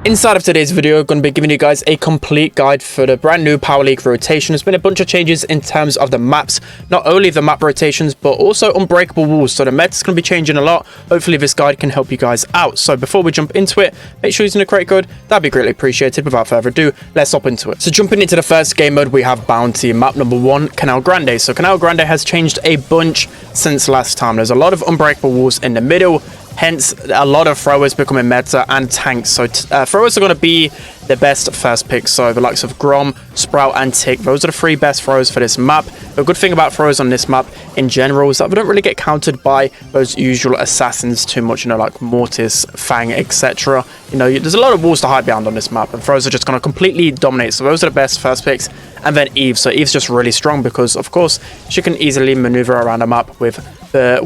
Inside of today's video, I'm going to be giving you guys a complete guide for the brand new Power League rotation. There's been a bunch of changes in terms of the maps, not only the map rotations, but also unbreakable walls. So the meta's going to be changing a lot. Hopefully this guide can help you guys out. So before we jump into it, make sure you're using the create code. That'd be greatly appreciated. Without further ado, let's hop into it. So jumping into the first game mode, we have Bounty, map number 1, Canal Grande. So Canal Grande has changed a bunch since last time. There's a lot of unbreakable walls in the middle. Hence, a lot of throwers becoming meta and tanks. So throwers are going to be the best first pick. So the likes of Grom, Sprout, and Tick. Those are the 3 best throwers for this map. The good thing about throwers on this map in general is that they don't really get countered by those usual assassins too much, like Mortis, Fang, etc. There's a lot of walls to hide behind on this map, and throwers are just going to completely dominate. So those are the best first picks. And then Eve. So Eve's just really strong because, of course, she can easily maneuver around a map with the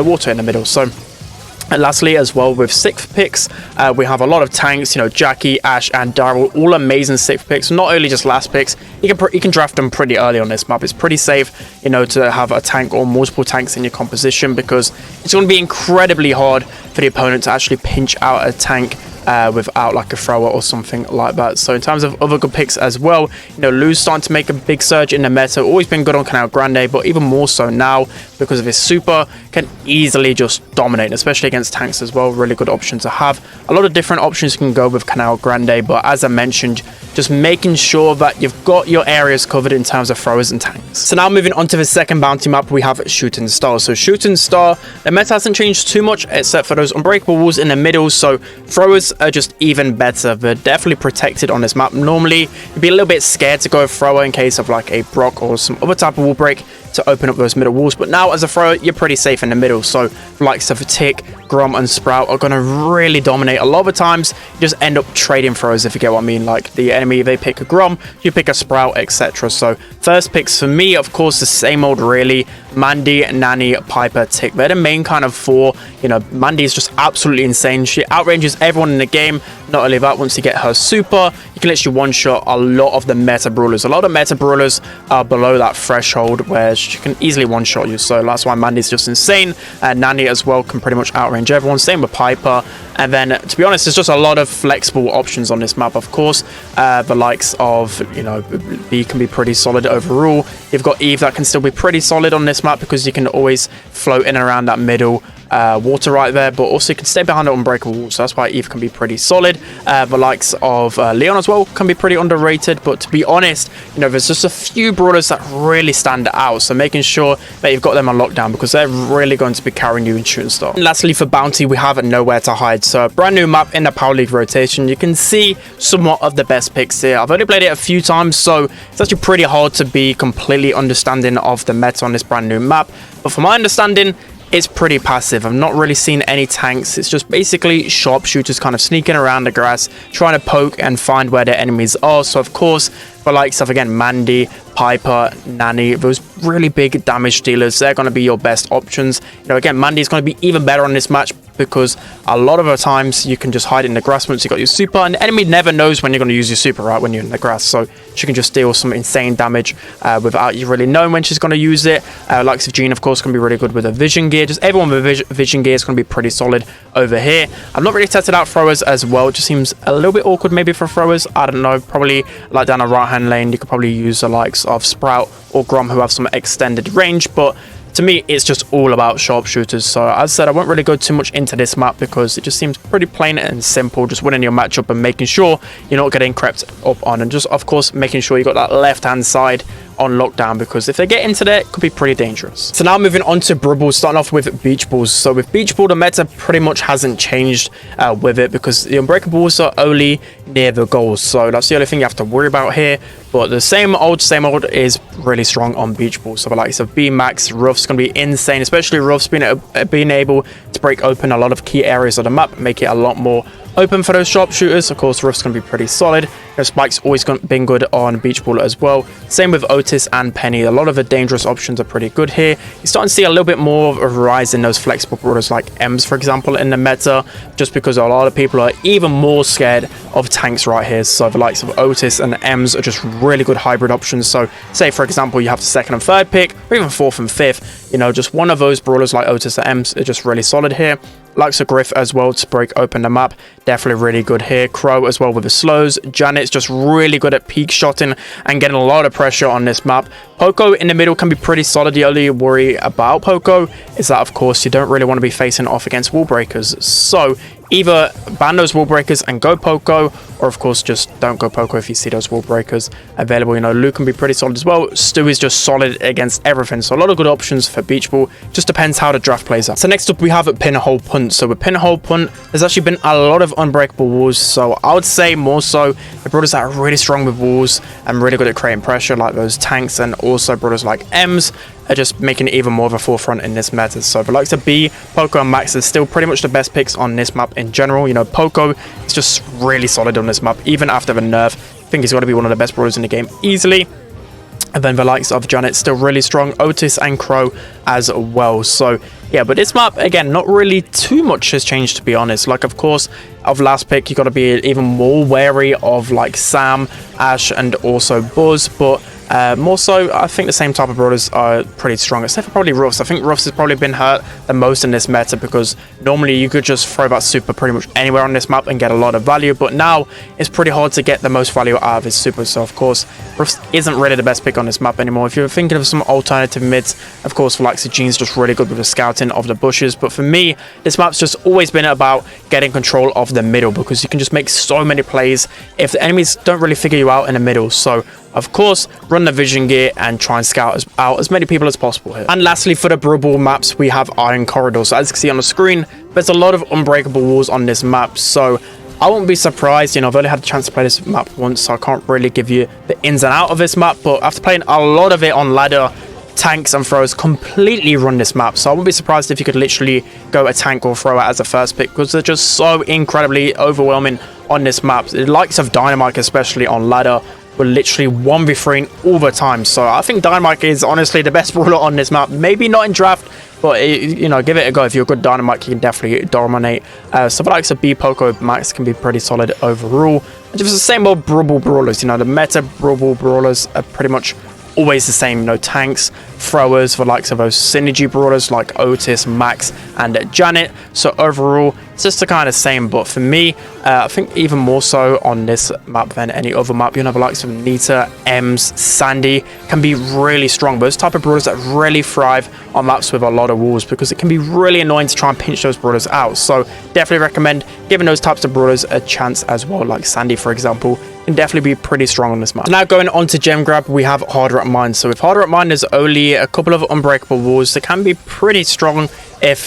water in the middle. So. And lastly, as well, with 6th picks, we have a lot of tanks, Jackie, Ash, and Daryl, all amazing 6th picks, not only just last picks. You can draft them pretty early on this map. It's pretty safe, to have a tank or multiple tanks in your composition, because it's going to be incredibly hard for the opponent to actually pinch out a tank without like a thrower or something like that. So in terms of other good picks as well, Lou's starting to make a big surge in the meta. Always been good on Canal Grande, but even more so now because of his super, can easily just dominate, especially against tanks as well. Really good option to have. A lot of different options you can go with Canal Grande, but as I mentioned, just making sure that you've got your areas covered in terms of throwers and tanks. So now moving on to the second bounty map, we have Shooting Star. So Shooting Star, the meta hasn't changed too much except for those unbreakable walls in the middle. So throwers are just even better. They're definitely protected on this map. Normally, you'd be a little bit scared to go thrower in case of like a Brock or some other type of wall break to open up those middle walls, but now as a thrower you're pretty safe in the middle. So likes of Tick, Grom, and Sprout are going to really dominate. A lot of the times you just end up trading throwers, if you get what I mean. Like the enemy, they pick a Grom, you pick a Sprout, etc. So first picks for me, of course, the same old really. Mandy, Nanny, Piper, Tick, they're the main kind of 4. Mandy is just absolutely insane. She outranges everyone in the game. Not only that, once you get her super, you can literally one-shot a lot of the meta brawlers. A lot of meta brawlers are below that threshold where she can easily one-shot you. So that's why Mandy's just insane. And Nanny as well can pretty much outrange everyone. Same with Piper. And then, to be honest, there's just a lot of flexible options on this map. Of course, the likes of, B can be pretty solid overall. You've got Eve that can still be pretty solid on this map because you can always float in and around that middle water right there, but also you can stay behind the unbreakable wall, so that's why Eve can be pretty solid. The likes of Leon as well can be pretty underrated, but to be honest, there's just a few brawlers that really stand out, so making sure that you've got them on lockdown because they're really going to be carrying you in Shooting Star. And lastly, for Bounty, we have Nowhere to Hide. So a brand new map in the Power League rotation. You can see somewhat of the best picks here. I've only played it a few times, so it's actually pretty hard to be completely understanding of the meta on this brand new map, but from my understanding, it's pretty passive. I've not really seen any tanks. It's just basically sharpshooters kind of sneaking around the grass, trying to poke and find where their enemies are. So of course, for likes of, again, Mandy, Piper, Nanny, those really big damage dealers, they're going to be your best options. Again, Mandy's going to be even better on this match because a lot of the times you can just hide in the grass once you got your super, and the enemy never knows when you're going to use your super, right, when you're in the grass. So she can just deal some insane damage without you really knowing when she's going to use it. Likes of Jean, of course, can be really good with a vision gear. Just everyone with vision gear is going to be pretty solid over here. I've not really tested out throwers as well. It just seems a little bit awkward maybe for throwers. I don't know. Probably like down a right-hand lane, you could probably use the likes of Sprout or Grom who have some extended range, but to me, it's just all about sharpshooters. So as I said, I won't really go too much into this map because it just seems pretty plain and simple. Just winning your matchup and making sure you're not getting crept up on. And just, of course, making sure you got that left-hand side on lockdown, because if they get into there, it could be pretty dangerous. So now moving on to Brawl, starting off with Beach Balls. So with Beach Ball, the meta pretty much hasn't changed with it because the unbreakable balls are only near the goals. So that's the only thing you have to worry about here. But the same old is really strong on Beach Ball. So the likes of B-Max, Ruff's going to be insane, especially Ruff's being able to break open a lot of key areas of the map, make it a lot more open for those sharpshooters. Of course, Ruff's going to be pretty solid. Spike's always been good on Beach Ball as well. Same with Otis and Penny. A lot of the dangerous options are pretty good here. You're starting to see a little bit more of a rise in those flexible brawlers like Ems, for example, in the meta, just because a lot of people are even more scared of tanks right here. So the likes of Otis and Ems are just really good hybrid options. So say, for example, you have the 2nd and 3rd pick, or even 4th and 5th, just one of those brawlers like Otis or Ems are just really solid here. Likes of Griff as well to break open the map. Definitely really good here. Crow as well with the slows. Janet's just really good at peak shotting and getting a lot of pressure on this map. Poco in the middle can be pretty solid. The only worry about Poco is that, of course, you don't really want to be facing off against wall breakers. So either ban those wall breakers and go Poco, or of course just don't go Poco if you see those wall breakers available. You know, Luke can be pretty solid as well. Stu is just solid against everything, so a lot of good options for beach ball. Just depends how the draft plays out. So next up we have Pinhole Punt. So with Pinhole Punt, there's actually been a lot of unbreakable walls, so I would say more so the brothers that are really strong with walls and really good at creating pressure, like those tanks, and also brothers like M's are just making it even more of a forefront in this meta. So the likes of B, Poco and Max is still pretty much the best picks on this map in general. You know, Poco is just really solid on this map, even after the nerf. I think he's got to be one of the best brawlers in the game easily. And then the likes of Janet still really strong, Otis and Crow as well. So yeah, but this map, again, not really too much has changed, to be honest. Like, of course, of last pick, you got to be even more wary of like Sam, Ash, and also Buzz, but more so, I think the same type of brawlers are pretty strong, except for probably Ruffs. I think Ruffs has probably been hurt the most in this meta, because normally you could just throw that super pretty much anywhere on this map and get a lot of value, but now it's pretty hard to get the most value out of his super. So of course, Ruffs isn't really the best pick on this map anymore. If you're thinking of some alternative mids, of course, the likes of Jean's just really good with the scouting of the bushes, but for me, this map's just always been about getting control of the middle, because you can just make so many plays if the enemies don't really figure you out in the middle. So of course, run the vision gear and try and scout out as many people as possible here. And lastly, for the Brawl maps, we have Iron Corridor. So as you can see on the screen, there's a lot of unbreakable walls on this map. So I won't be surprised, you know, I've only had a chance to play this map once, so I can't really give you the ins and out of this map. But after playing a lot of it on ladder, tanks and throwers completely run this map, so I wouldn't be surprised if you could literally go a tank or thrower as a first pick, because they're just so incredibly overwhelming on this map. The likes of Dynamite, especially on ladder, will literally 1v3 all the time. So I think Dynamite is honestly the best brawler on this map. Maybe not in draft, but you know, give it a go. If you're a good Dynamite, you can definitely dominate. So the likes of B, Poco, Max can be pretty solid overall. And just the same old Brawl brawlers, you know, the meta Brawl brawlers are pretty much always the same. No tanks, throwers, the likes of those synergy brawlers like Otis, Max, and Janet. So overall, it's just the kind of same. But for me, I think even more so on this map than any other map, you know, the likes of Nita, Ems, Sandy can be really strong. Those type of brawlers that really thrive on maps with a lot of walls, because it can be really annoying to try and pinch those brawlers out. So definitely recommend giving those types of brawlers a chance as well, like Sandy, for example. Can definitely be pretty strong on this map. So now going on to gem grab, we have Harder at Mine. So with Harder at Mine, there's only a couple of unbreakable walls that can be pretty strong if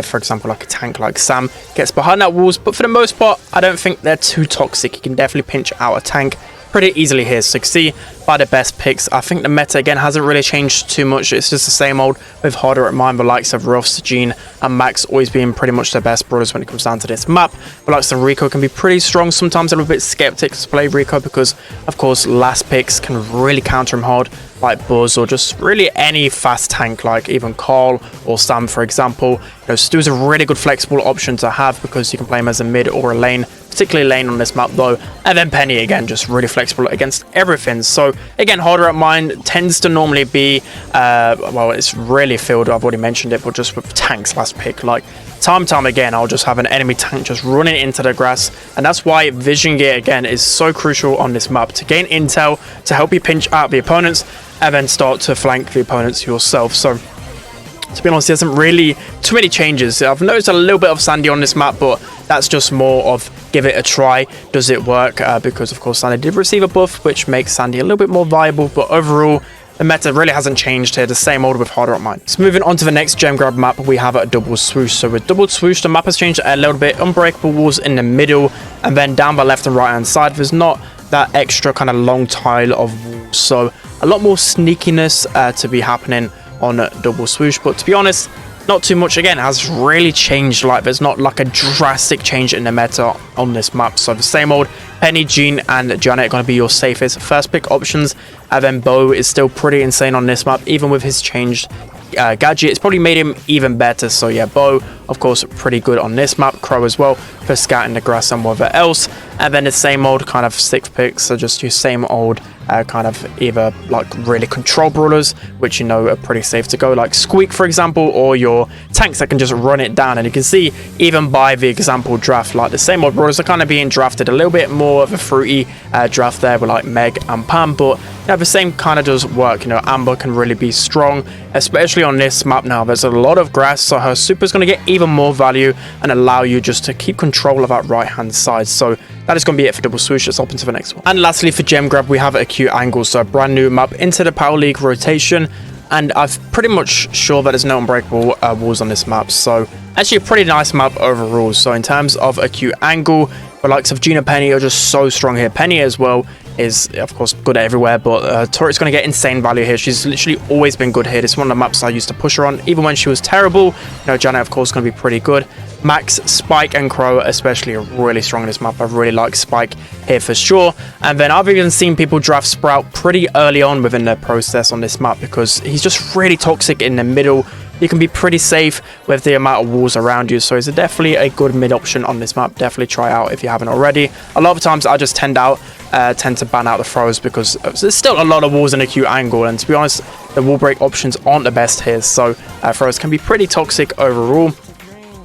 for example, like a tank like Sam gets behind that walls, but for the most part, I don't think they're too toxic. You can definitely pinch out a tank pretty easily here. So you can see by the best picks, I think the meta again hasn't really changed too much. It's just the same old with Harder at Mine, the likes of Ruffs, Jean, and Max always being pretty much the best brawlers when it comes down to this map. The likes of Rico can be pretty strong. Sometimes I'm a bit skeptic to play Rico, because of course last picks can really counter him hard, like Buzz, or just really any fast tank like even Carl or Sam, for example. You know, Stu's a really good flexible option to have, because you can play him as a mid or a lane, particularly lane on this map though. And then Penny, again, just really flexible against everything. So again, Harder at Mine tends to normally be well, it's really filled, I've already mentioned it, but just with tanks last pick. Like time again, I'll just have an enemy tank just running into the grass, and that's why vision gear again is so crucial on this map, to gain intel, to help you pinch out the opponents and then start to flank the opponents yourself. So to be honest, there isn't really too many changes. I've noticed a little bit of Sandy on this map, but that's just more of give it a try, does it work, because of course Sandy did receive a buff, which makes Sandy a little bit more viable. But overall, the meta really hasn't changed here, the same old with Harder at Mine. So moving on to the next gem grab map, we have a Double Swoosh. So with Double Swoosh, the map has changed a little bit. Unbreakable walls in the middle, and then down by left and right hand side, there's not that extra kind of long tile of walls. So a lot more sneakiness to be happening on Double Swoosh. But to be honest, not too much. Again, has really changed. Like there's not like a drastic change in the meta on this map. So the same old Penny, Jean, and Janet are going to be your safest first pick options. And then Bo is still pretty insane on this map, even with his changed gadget. It's probably made him even better. So yeah, Bo of course, pretty good on this map. Crow as well for scouting the grass and whatever else. And then the same old kind of 6 picks, so just your same old kind of either like really control brawlers, which you know are pretty safe to go, like Squeak for example, or your tanks that can just run it down. And you can see even by the example draft, like the same old brawlers are kind of being drafted a little bit more of a fruity draft there with like Meg and Pam, but you know, the same kind of does work. You know, Amber can really be strong, especially on this map now. There's a lot of grass, so her super is going to get even more value and allow you just to keep control of that right hand side. So that is going to be it for double swoosh. Let's hop into the next one. And lastly for gem grab, we have Acute Angle, so a brand new map into the Power League rotation. And I'm pretty much sure that there's no unbreakable walls on this map, so actually a pretty nice map overall. So in terms of Acute Angle, the likes of Gina Penny are just so strong here. Penny as well is of course good everywhere, but Turret's going to get insane value here. She's literally always been good here. This is one of the maps I used to push her on even when she was terrible. You know, Janet of course going to be pretty good. Max, Spike and Crow especially are really strong in this map. I really like Spike here for sure. And then I've even seen people draft Sprout pretty early on within the process on this map because he's just really toxic in the middle. You can be pretty safe with the amount of walls around you, so it's definitely a good mid option on this map. Definitely try out if you haven't already. A lot of times I just tend to ban out the throws because there's still a lot of walls in Acute Angle, and to be honest the wall break options aren't the best here, so throws can be pretty toxic overall.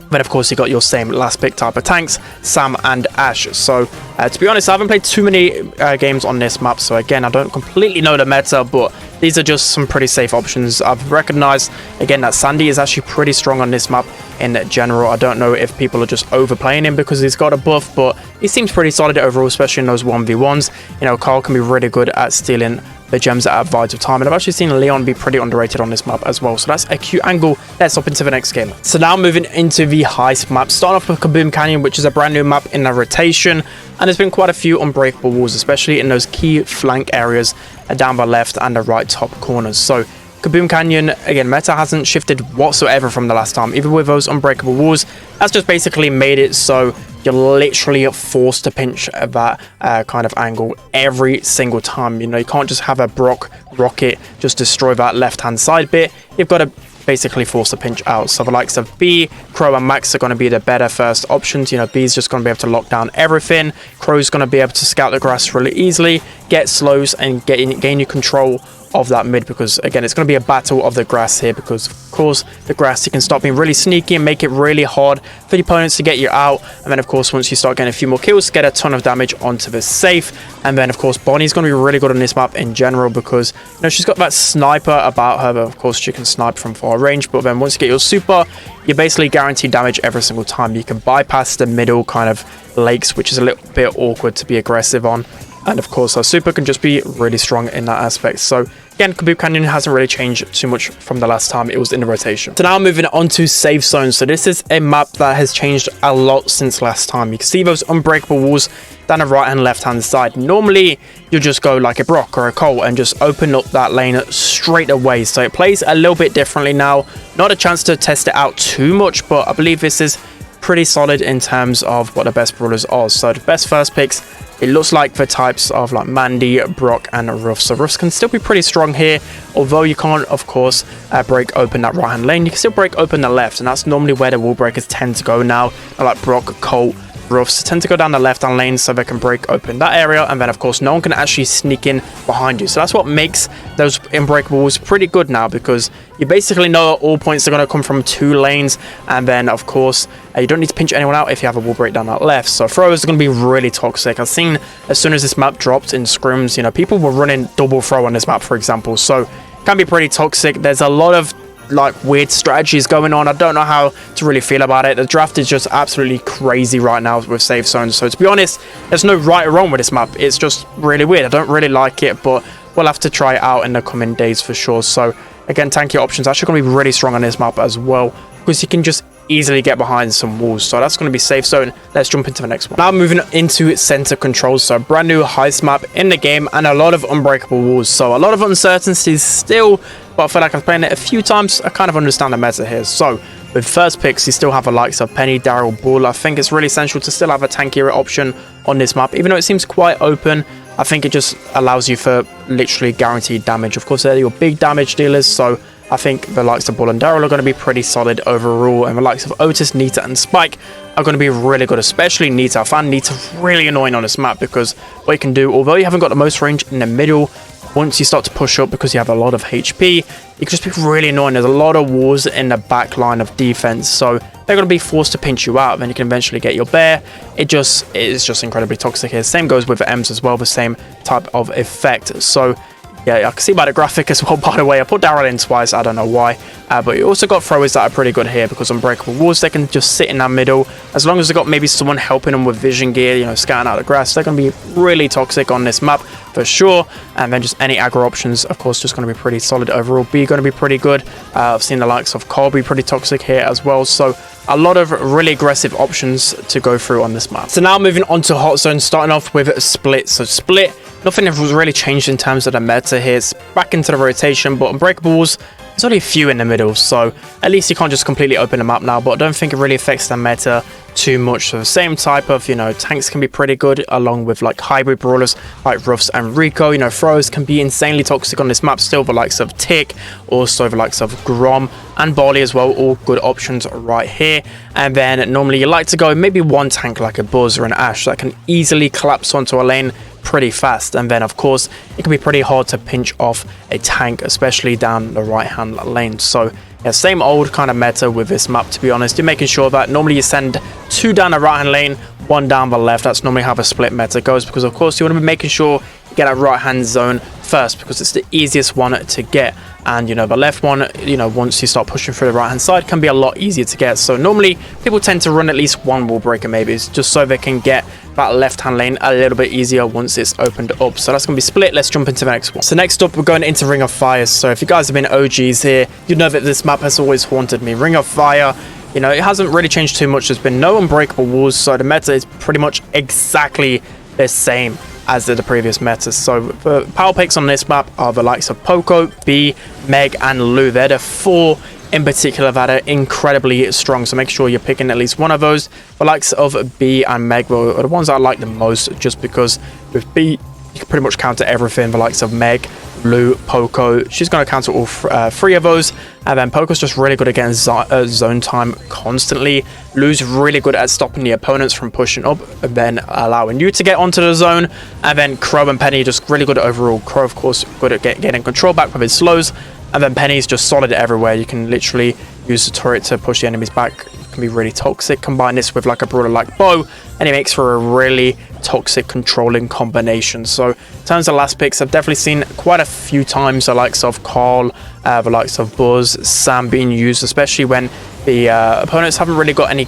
Then of course you got your same last pick type of tanks, Sam and Ash. So to be honest, I haven't played too many games on this map, so again I don't completely know the meta, but these are just some pretty safe options. I've recognized again that Sandy is actually pretty strong on this map in general. I don't know if people are just overplaying him because he's got a buff, but he seems pretty solid overall, especially in those 1v1s. You know, Carl can be really good at stealing the gems at Vides of Time, and I've actually seen Leon be pretty underrated on this map as well. So that's Acute Angle. Let's hop into the next game. So now moving into the Heist map, starting off with Kaboom Canyon, which is a brand new map in the rotation, and there's been quite a few unbreakable walls, especially in those key flank areas down the left and the right top corners. So Kaboom Canyon, again, meta hasn't shifted whatsoever from the last time, even with those unbreakable walls. That's just basically made it so you're literally forced to pinch that kind of angle every single time. You know, you can't just have a Brock rocket just destroy that left hand side bit. You've got to basically force the pinch out. So the likes of B, Crow and Max are going to be the better first options. You know, B's just going to be able to lock down everything. Crow's going to be able to scout the grass really easily, get slows and gain your control of that mid, because again it's going to be a battle of the grass here, because of course the grass, you can start being really sneaky and make it really hard for the opponents to get you out. And then of course once you start getting a few more kills, get a ton of damage onto the safe. And then of course Bonnie's going to be really good on this map in general, because you know she's got that sniper about her, but of course she can snipe from far range. But then once you get your super, you're basically guaranteed damage every single time. You can bypass the middle kind of lakes, which is a little bit awkward to be aggressive on. And of course our super can just be really strong in that aspect. So again, Kaboom Canyon hasn't really changed too much from the last time it was in the rotation. So now moving on to Safe Zone. So this is a map that has changed a lot since last time. You can see those unbreakable walls down the right and left hand side. Normally you just go like a Brock or a Cole and just open up that lane straight away. So it plays a little bit differently now. Not a chance to test it out too much, but I believe this is pretty solid in terms of what the best brawlers are. So the best first picks, it looks like the types of like Mandy, Brock and Ruff. So Ruffs can still be pretty strong here, although you can't of course break open that right hand lane. You can still break open the left, and that's normally where the wall breakers tend to go now. Like Brock, Colt, Ruffs tend to go down the left hand lane so they can break open that area, and then of course no one can actually sneak in behind you. So that's what makes those unbreakable walls pretty good now, because you basically know all points are going to come from two lanes. And then of course you don't need to pinch anyone out if you have a wall break down that left. So throwers are going to be really toxic. I've seen as soon as this map dropped in scrims, you know, people were running double throw on this map, for example. So it can be pretty toxic. There's a lot of like weird strategies going on. I don't know how to really feel about it. The draft is just absolutely crazy right now with Safe Zones. So to be honest, there's no right or wrong with this map. It's just really weird. I don't really like it, but we'll have to try it out in the coming days for sure. So again, tanky options actually going to be really strong on this map as well, because you can just easily get behind some walls. So that's going to be Safe Zone. Let's jump into the next one. Now moving into center controls. So brand new Heist map in the game and a lot of unbreakable walls. So a lot of uncertainties still, but I feel like I've played it a few times. I kind of understand the meta here. So with first picks, you still have the likes of Penny, Daryl, Bull. I think it's really essential to still have a tankier option on this map, even though it seems quite open. I think it just allows you for literally guaranteed damage. Of course, they're your big damage dealers, so I think the likes of Bull and Daryl are going to be pretty solid overall, and the likes of Otis, Nita, and Spike are going to be really good, especially Nita. I find Nita really annoying on this map because what you can do, although you haven't got the most range in the middle, once you start to push up because you have a lot of HP, you can just be really annoying. There's a lot of walls in the back line of defense, so they're going to be forced to pinch you out, then you can eventually get your bear. It is just incredibly toxic here. Same goes with the M's as well, the same type of effect. So yeah, I can see by the graphic as well, by the way. I put Daryl in twice, I don't know why. But you also got throwers that are pretty good here because unbreakable walls, they can just sit in that middle. As long as they've got maybe someone helping them with vision gear, you know, scouting out the grass, they're going to be really toxic on this map for sure. And then just any aggro options, of course, just going to be pretty solid overall. B going to be pretty good. I've seen the likes of Cole be pretty toxic here as well. So a lot of really aggressive options to go through on this map. So now moving on to Hot Zone, starting off with Split. So Split, nothing has really changed in terms of the meta here. It's back into the rotation, but Unbreakables, there's only a few in the middle, so at least you can't just completely open the map now, but I don't think it really affects the meta too much. So the same type of, you know, tanks can be pretty good along with like hybrid brawlers like Ruffs and Rico. You know, throwers can be insanely toxic on this map still, the likes of Tick, also the likes of Grom and Barley as well, all good options right here. And then normally you like to go maybe one tank like a Buzz or an Ash that can easily collapse onto a lane pretty fast, and then of course it can be pretty hard to pinch off a tank, especially down the right hand lane. So yeah, same old kind of meta with this map, to be honest. You're making sure that normally you send 2 down the right hand lane, 1 down the left. That's normally how the split meta goes, because of course you want to be making sure you get a right hand zone first because it's the easiest one to get, and you know the left one, you know, once you start pushing through the right hand side, can be a lot easier to get. So normally people tend to run at least one wall breaker maybe, just so they can get that left hand lane a little bit easier once it's opened up. So that's going to be Split. Let's jump into the next one. So next up we're going into Ring of Fire. So if you guys have been OGs here, you know that this map has always haunted me. Ring of Fire, you know, it hasn't really changed too much. There's been no unbreakable walls, so the meta is pretty much exactly the same as the previous metas. So the power picks on this map are the likes of Poco, B, Meg, and Lou. They're the 4 in particular that are incredibly strong, so make sure you're picking at least one of those. The likes of B and Meg are the ones I like the most, just because with B you can pretty much counter everything. The likes of Meg, Lou, Poco, she's going to counter all 3 of those. And then Poco's just really good against zone time constantly. Lou's really good at stopping the opponents from pushing up and then allowing you to get onto the zone. And then Crow and Penny just really good overall. Crow, of course, good at getting control back with his slows. And then Penny's just solid everywhere. You can literally use the turret to push the enemies back. It can be really toxic. Combine this with like a brawler like Bo, and it makes for a really toxic controlling combination. So in terms of last picks, I've definitely seen quite a few times the likes of Carl, the likes of Buzz, Sam being used, especially when the opponents haven't really got any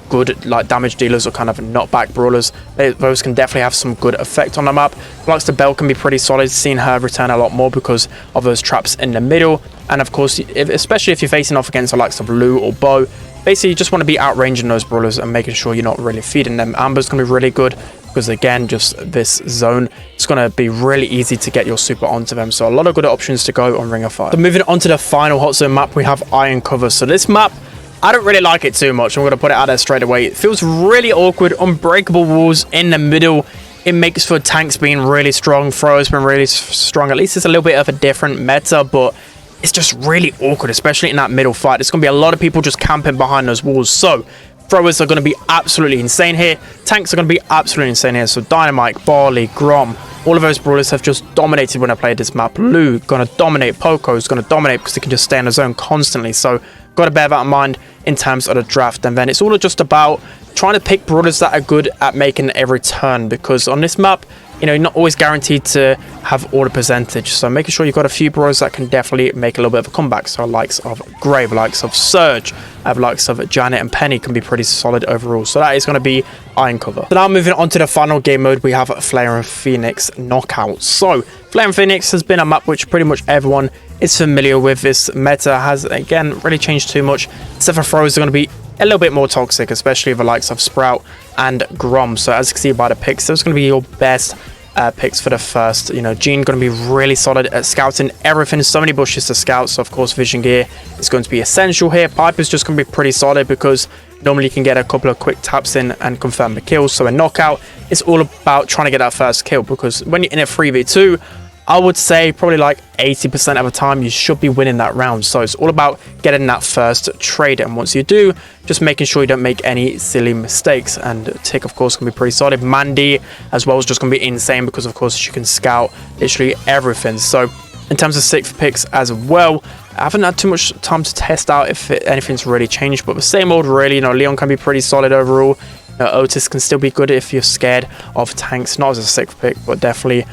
good like damage dealers or kind of knockback brawlers. Those can definitely have some good effect on the map. The likes of Belle can be pretty solid. Seen her return a lot more because of those traps in the middle. And of course, especially if you're facing off against the likes of Lou or Bo, basically you just want to be outranging those brawlers and making sure you're not really feeding them. Amber's going to be really good because again, just this zone, it's going to be really easy to get your super onto them. So a lot of good options to go on Ring of Fire. So moving on to the final hot zone map, we have Iron Cover. So this map, I don't really like it too much. I'm going to put it out there straight away. It feels really awkward. Unbreakable walls in the middle. It makes for tanks being really strong. Throwers been really strong. At least it's a little bit of a different meta, but it's just really awkward, especially in that middle fight. There's going to be a lot of people just camping behind those walls. So throwers are going to be absolutely insane here. Tanks are going to be absolutely insane here. So Dynamite, Barley, Grom, all of those brawlers have just dominated when I played this map. Lou going to dominate. Poco's going to dominate because they can just stay in the zone constantly. So got to bear that in mind in terms of the draft. And then it's all just about trying to pick brawlers that are good at making every turn, because on this map, you know, you're not always guaranteed to have all the percentage. So making sure you've got a few brawlers that can definitely make a little bit of a comeback. So likes of Grave, likes of Surge, likes of Janet and Penny can be pretty solid overall. So that is going to be Iron Cover. So now moving on to the final game mode, we have Flare and Phoenix Knockout. So Flare and Phoenix has been a map which pretty much everyone is familiar with. This meta has, again, really changed too much. Except for throwers are going to be a little bit more toxic, especially the likes of Sprout and Grom. So as you can see by the picks, those are going to be your best picks for the first. You know, Jean going to be really solid at scouting everything. So many bushes to scout, so of course vision gear is going to be essential here. Piper's just going to be pretty solid because normally you can get a couple of quick taps in and confirm the kills. So a knockout, it's all about trying to get that first kill, because when you're in a 3v2, I would say probably like 80% of the time you should be winning that round. So it's all about getting that first trade, and once you do, just making sure you don't make any silly mistakes. And Tick, of course, can be pretty solid. Mandy as well is just going to be insane because, of course, you can scout literally everything. So in terms of 6th picks as well, I haven't had too much time to test out if anything's really changed, but the same old really. Leon can be pretty solid overall. Otis can still be good if you're scared of tanks, not as a 6th pick, but definitely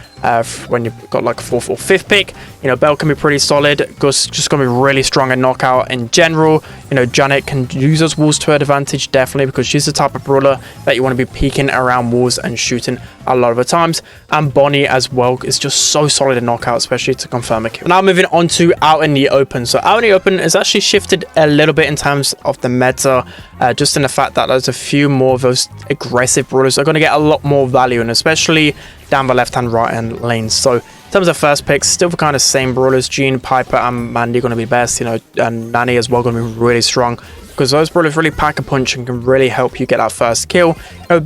when you've got like a 4th or 5th pick. Belle can be pretty solid. Gus just going to be really strong at knockout in general. Janet can use those walls to her advantage, definitely, because she's the type of brawler that you want to be peeking around walls and shooting a lot of the times. And Bonnie as well is just so solid in knockout, especially to confirm a kill. Now moving on to out in the open. So out in the open is actually shifted a little bit in terms of the meta, just in the fact that there's a few more of those aggressive brawlers that are going to get a lot more value, and especially down the left hand right hand lanes. So in terms of first picks, still the kind of same brawlers. Jean, Piper and Mandy going to be best, and Nanny as well going to be really strong, because those brawlers really pack a punch and can really help you get that first kill.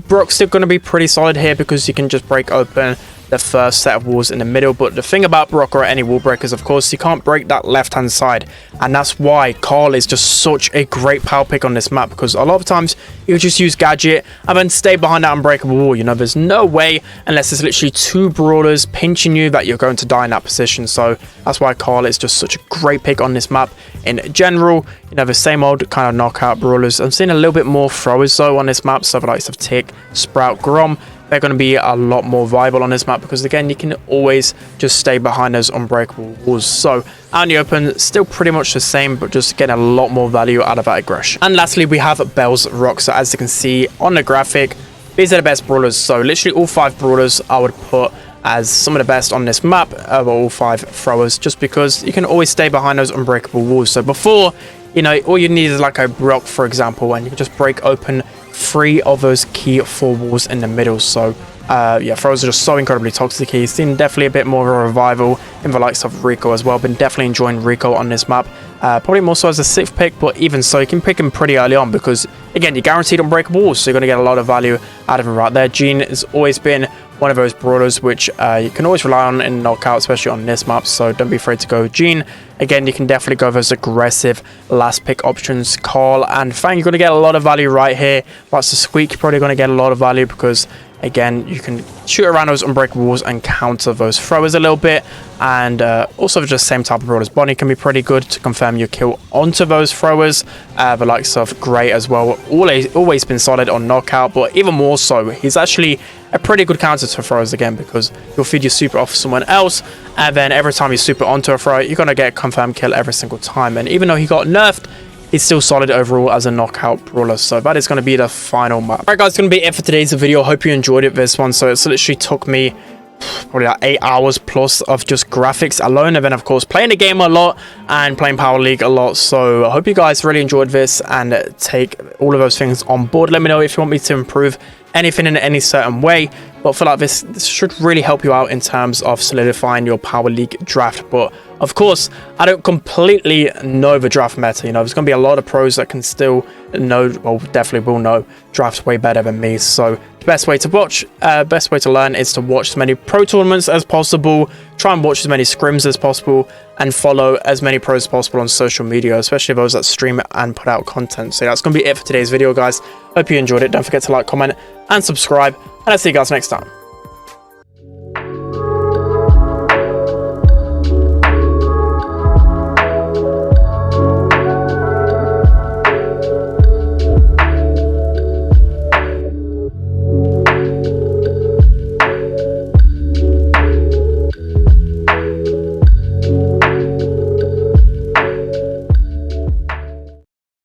Brock's still going to be pretty solid here because you can just break open the first set of walls in the middle. But the thing about Brock or any wall breakers, of course, you can't break that left hand side, and that's why Carl is just such a great power pick on this map, because a lot of times you just use gadget and then stay behind that unbreakable wall. There's no way, unless there's literally 2 brawlers pinching you, that you're going to die in that position. So that's why Carl is just such a great pick on this map in general. The same old kind of knockout brawlers. I'm seeing a little bit more throwers though on this map, so the likes of Tick, Sprout, Grom, they're going to be a lot more viable on this map, because again, you can always just stay behind those unbreakable walls. So out in the open, still pretty much the same, but just getting a lot more value out of that aggression. And lastly, we have Belle's Rock. So as you can see on the graphic, these are the best brawlers. So literally all 5 brawlers I would put as some of the best on this map, all 5 throwers, just because you can always stay behind those unbreakable walls. So before, all you need is like a Brock, for example, and you can just break open 3 of those key 4 walls in the middle. So yeah, throwers are just so incredibly toxic here. You've seen definitely a bit more of a revival in the likes of Rico as well. Been definitely enjoying Rico on this map, probably more so as a 6th pick, but even so, you can pick him pretty early on, because again, you're guaranteed unbreakable walls, so you're going to get a lot of value out of him right there. Jean has always been one of those brawlers which you can always rely on in knockout, especially on this map, so don't be afraid to go Jean. Again, you can definitely go those aggressive last pick options. Carl and Fang, you're going to get a lot of value right here. Whilst the Squeak, you're probably going to get a lot of value, because again, you can shoot around those unbreakable walls and counter those throwers a little bit. And also just same type of brawlers. Bonnie can be pretty good to confirm your kill onto those throwers. The likes of Gray as well, always been solid on knockout, but even more so, he's actually a pretty good counter to throwers again, because you'll feed your super off someone else, and then every time you super onto a thrower, you're going to get a confirmed kill every single time. And even though he got nerfed, he's still solid overall as a knockout brawler. So that is going to be the final map. Alright guys, it's going to be it for today's video. Hope you enjoyed it, this one. So it's literally took me probably like 8 hours plus of just graphics alone, and then of course playing the game a lot and playing Power League a lot. So I hope you guys really enjoyed this and take all of those things on board. Let me know if you want me to improve anything in any certain way, but I feel like this should really help you out in terms of solidifying your Power League draft. But of course, I don't completely know the draft meta. There's going to be a lot of pros that can still know, well, definitely will know drafts way better than me. So the best way to watch, best way to learn is to watch as many pro tournaments as possible, try and watch as many scrims as possible, and follow as many pros as possible on social media, especially those that stream and put out content. So that's going to be it for today's video, guys. Hope you enjoyed it. Don't forget to like, comment, and subscribe, and I'll see you guys next time.